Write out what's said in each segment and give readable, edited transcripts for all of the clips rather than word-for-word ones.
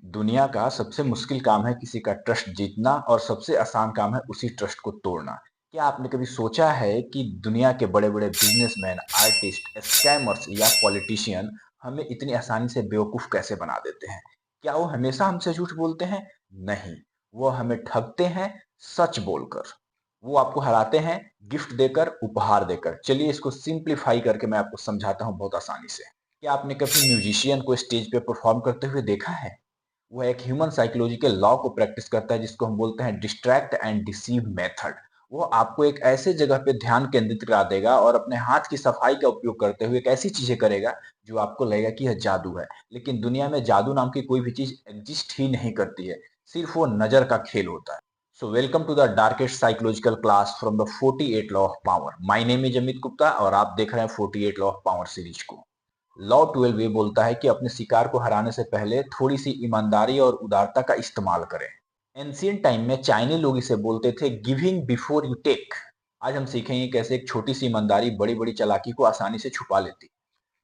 दुनिया का सबसे मुश्किल काम है किसी का ट्रस्ट जीतना और सबसे आसान काम है उसी ट्रस्ट को तोड़ना। क्या आपने कभी सोचा है कि दुनिया के बड़े-बड़े बिजनेसमैन, आर्टिस्ट, स्कैमर्स या पॉलिटिशियन हमें इतनी आसानी से बेवकूफ कैसे बना देते हैं? क्या वो हमेशा हमसे झूठ बोलते हैं? नहीं, वो हमें ठगते हैं सच बोलकर। वो आपको हराते हैं गिफ्ट देकर, उपहार देकर। चलिए इसको सिंप्लीफाई करके मैं आपको समझाता हूँ बहुत आसानी से। क्या आपने कभी म्यूजिशियन को स्टेज पे परफॉर्म करते हुए देखा है? वह एक ह्यूमन साइकोलॉजी के लॉ को प्रैक्टिस करता है जिसको हम बोलते हैं डिस्ट्रैक्ट एंड डिसीव मेथड। वो आपको एक ऐसे जगह पे ध्यान केंद्रित करा देगा और अपने हाथ की सफाई का उपयोग करते हुए एक ऐसी चीजें करेगा जो आपको लगेगा कि यह जादू है। लेकिन दुनिया में जादू नाम की कोई भी चीज एग्जिस्ट ही नहीं करती है, सिर्फ वो नजर का खेल होता है। So welcome to the darkest psychological class from the 48 law of power. My name is Amit Gupta और आप देख रहे हैं 48 लॉ ऑफ पावर सीरीज को। लॉ 12 ये बोलता है कि अपने शिकार को हराने से पहले थोड़ी सी ईमानदारी और उदारता का इस्तेमाल करें। एंशियंट टाइम में चाइनीज लोग इसे बोलते थे गिविंग बिफोर यू टेक। आज हम सीखेंगे कैसे एक छोटी सी ईमानदारी बड़ी बड़ी चालाकी को आसानी से छुपा लेती।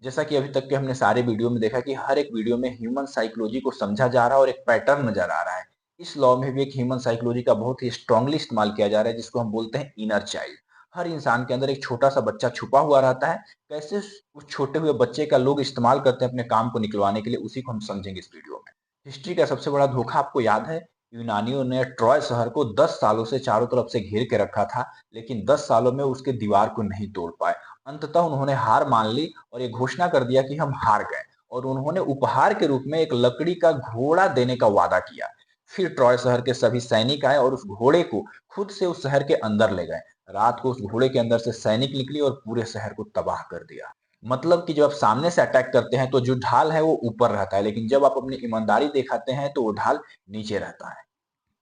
जैसा कि अभी तक के हमने सारे वीडियो में देखा कि हर एक वीडियो में ह्यूमन साइकोलॉजी को समझा जा रहा है और एक पैटर्न नजर आ रहा है। इस लॉ में भी एक ह्यूमन साइकोलॉजी का बहुत ही स्ट्रांगली इस्तेमाल किया जा रहा है जिसको हम बोलते हैं इनर चाइल्ड। हर इंसान के अंदर एक छोटा सा बच्चा छुपा हुआ रहता है। कैसे उस छोटे हुए बच्चे का लोग इस्तेमाल करते हैं अपने काम को निकलवाने के लिए, उसी को हम समझेंगे इस वीडियो में। हिस्ट्री का सबसे बड़ा धोखा आपको याद है? यूनानियों ने ट्रॉय शहर को 10 सालों से चारों तरफ से घेर के रखा था, लेकिन 10 सालों में उसके दीवार को नहीं तोड़ पाए। अंततः उन्होंने हार मान ली और ये घोषणा कर दिया कि हम हार गए। और उन्होंने उपहार के रूप में एक लकड़ी का घोड़ा देने का वादा किया। फिर ट्रॉय शहर के सभी सैनिक आए और उस घोड़े को खुद से उस शहर के अंदर ले गए। रात को उस घोड़े के अंदर से सैनिक निकली और पूरे शहर को तबाह कर दिया। मतलब कि जब आप सामने से अटैक करते हैं तो जो ढाल है वो ऊपर रहता है, लेकिन जब आप अपनी ईमानदारी दिखाते हैं तो वो ढाल नीचे रहता है।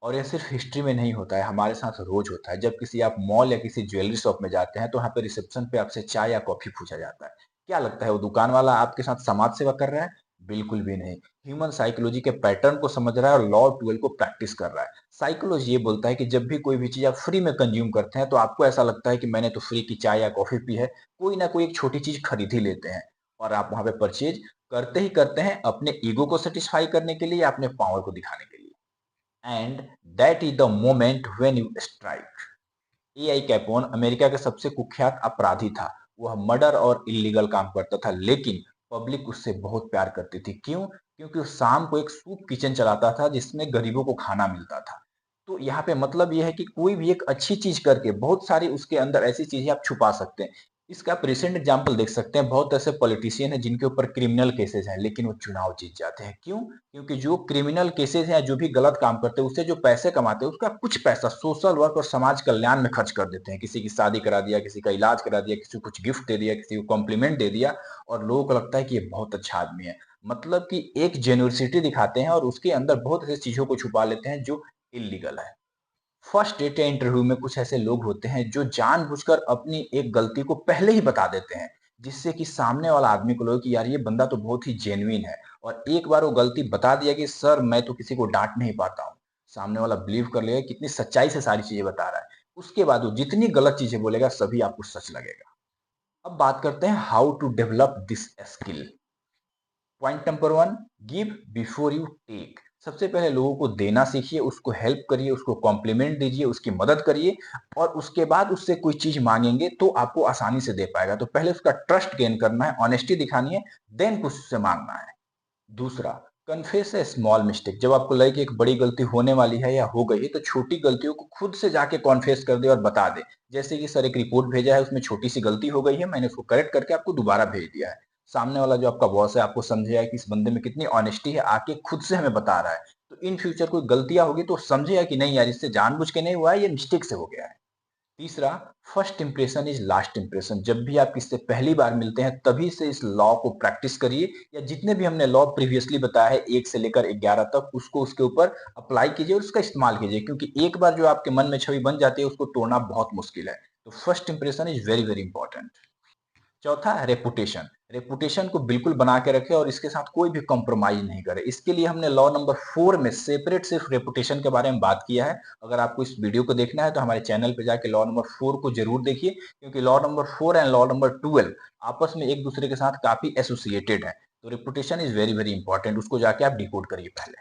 और ये सिर्फ हिस्ट्री में नहीं होता है, हमारे साथ रोज होता है। जब किसी आप मॉल या किसी ज्वेलरी शॉप में जाते हैं तो वहाँ पे रिसेप्शन पे आपसे चाय या कॉफी पूछा जाता है। क्या लगता है वो दुकान वाला आपके साथ समाज सेवा कर रहा है? बिल्कुल भी नहीं। ह्यूमन साइकोलॉजी के पैटर्न को समझ रहा है और लॉ 12 को प्रैक्टिस कर रहा है। साइकोलॉजी ये बोलता है कि जब भी कोई भी चीज आप फ्री में कंज्यूम करते हैं तो आपको ऐसा लगता है कि मैंने तो फ्री की चाय या कॉफी पी है, कोई ना कोई एक छोटी चीज खरीद ही लेते हैं। और आप वहां पे परचेज करते ही करते हैं अपने ईगो को सेटिस्फाई करने के लिए या अपने पावर को दिखाने के लिए। And that is the moment when you strike. AI Capone America का सबसे कुख्यात अपराधी था। वह मर्डर और इलीगल काम करता था, लेकिन पब्लिक उससे बहुत प्यार करती थी। क्यों? क्योंकि वो शाम को एक सूप किचन चलाता था जिसमें गरीबों को खाना मिलता था। तो यहाँ पे मतलब ये है कि कोई भी एक अच्छी चीज करके बहुत सारी उसके अंदर ऐसी चीजें आप छुपा सकते हैं। इसका आप रिसेंट एग्जाम्पल देख सकते हैं। बहुत ऐसे पॉलिटिशियन हैं जिनके ऊपर क्रिमिनल केसेस हैं, लेकिन वो चुनाव जीत जाते हैं। क्यों? क्योंकि जो क्रिमिनल केसेस हैं, जो भी गलत काम करते हैं, उससे जो पैसे कमाते हैं उसका कुछ पैसा सोशल वर्क और समाज कल्याण में खर्च कर देते हैं। किसी की शादी करा दिया, किसी का इलाज करा दिया, किसी को कुछ गिफ्ट दे दिया, किसी को कॉम्प्लीमेंट दे दिया, और लोगों को लगता है कि ये बहुत अच्छा आदमी है। मतलब कि एक जेन्युइनिटी दिखाते हैं और उसके अंदर बहुत ऐसी चीजों को छुपा लेते हैं जो इलीगल है। फर्स्ट डेट या इंटरव्यू में कुछ ऐसे लोग होते हैं जो जानबूझकर अपनी एक गलती को पहले ही बता देते हैं, जिससे कि सामने वाला आदमी को लगे कि यार ये बंदा तो बहुत ही जेन्युइन है। और एक बार वो गलती बता दिया कि सर मैं तो किसी को डांट नहीं पाता हूँ, सामने वाला बिलीव कर लेगा कितनी सच्चाई से सारी चीजें बता रहा है। उसके बाद वो जितनी गलत चीजें बोलेगा सभी आपको सच लगेगा। अब बात करते हैं how to develop this skill. Point number one, give before you take. सबसे पहले लोगों को देना सीखिए, उसको हेल्प करिए, उसको कॉम्प्लीमेंट दीजिए, उसकी मदद करिए। और उसके बाद उससे कोई चीज मांगेंगे तो आपको आसानी से दे पाएगा। तो पहले उसका ट्रस्ट गेन करना है, ऑनेस्टी दिखानी है, देन कुछ उससे मांगना है। दूसरा, कन्फेस ए स्मॉल मिस्टेक। जब आपको लगे कि एक बड़ी गलती होने वाली है या हो गई है तो छोटी गलतियों को खुद से जाके कॉन्फेस कर दे और बता दे। जैसे कि सर एक रिपोर्ट भेजा है, उसमें छोटी सी गलती हो गई है, मैंने उसको करेक्ट करके आपको दोबारा भेज दिया है। सामने वाला जो आपका बॉस है आपको समझेगा कि इस बंदे में कितनी ऑनेस्टी है, आके खुद से हमें बता रहा है। तो इन फ्यूचर कोई गलतियां होगी तो समझेगा कि नहीं यार इससे जानबूझ के नहीं हुआ है, ये मिस्टेक से हो गया है। तीसरा, first impression is last impression. जब भी आप किससे पहली बार मिलते हैं तभी से इस लॉ को प्रैक्टिस करिए, या जितने भी हमने लॉ प्रीवियसली बताया है 1 से लेकर 11 तक, उसको उसके ऊपर अप्लाई कीजिए और उसका इस्तेमाल कीजिए। क्योंकि एक बार जो आपके मन में छवि बन जाती है उसको तोड़ना बहुत मुश्किल है। तो first impression is very very important. चौथा, रेपुटेशन। रेपुटेशन को बिल्कुल बना के रखे और इसके साथ कोई भी कॉम्प्रोमाइज नहीं करे। इसके लिए हमने लॉ नंबर 4 में सेपरेट सिर्फ रेपुटेशन के बारे में बात किया है। अगर आपको इस वीडियो को देखना है तो हमारे चैनल पे जाके लॉ नंबर 4 को जरूर देखिए, क्योंकि law number 4 and law number 12 आपस में एक दूसरे के साथ काफी एसोसिएटेड है। तो reputation is very very important, उसको जाके आप डिकोड करिए पहले।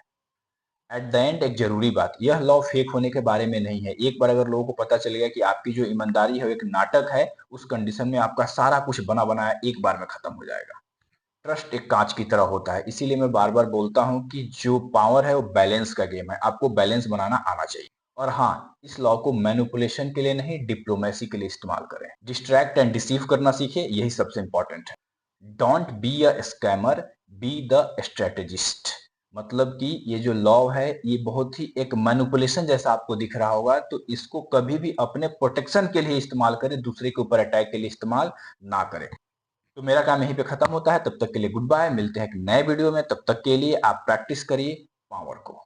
एट द एंड एक जरूरी बात, यह लॉ फेक होने के बारे में नहीं है। एक बार अगर लोगों को पता चल गया कि आपकी जो ईमानदारी है वो एक नाटक है, उस कंडीशन में आपका सारा कुछ बना बनाया एक बार में खत्म हो जाएगा। ट्रस्ट एक कांच की तरह होता है, इसीलिए मैं बार बार बोलता हूँ कि जो पावर है वो बैलेंस का गेम है, आपको बैलेंस बनाना आना चाहिए। और हाँ, इस लॉ को मैनिपुलेशन के लिए नहीं, डिप्लोमेसी के लिए इस्तेमाल करें। डिस्ट्रैक्ट एंड डिसीव करना सीखे, यही सबसे इंपॉर्टेंट है। Don't be a scammer, be the strategist. मतलब कि ये जो लॉ है ये बहुत ही एक मैनिपुलेशन जैसा आपको दिख रहा होगा, तो इसको कभी भी अपने प्रोटेक्शन के लिए इस्तेमाल करें, दूसरे के ऊपर अटैक के लिए इस्तेमाल ना करें। तो मेरा काम यहीं पे खत्म होता है, तब तक के लिए गुड बाय। मिलते हैं एक नए वीडियो में, तब तक के लिए आप प्रैक्टिस करिए पावर को।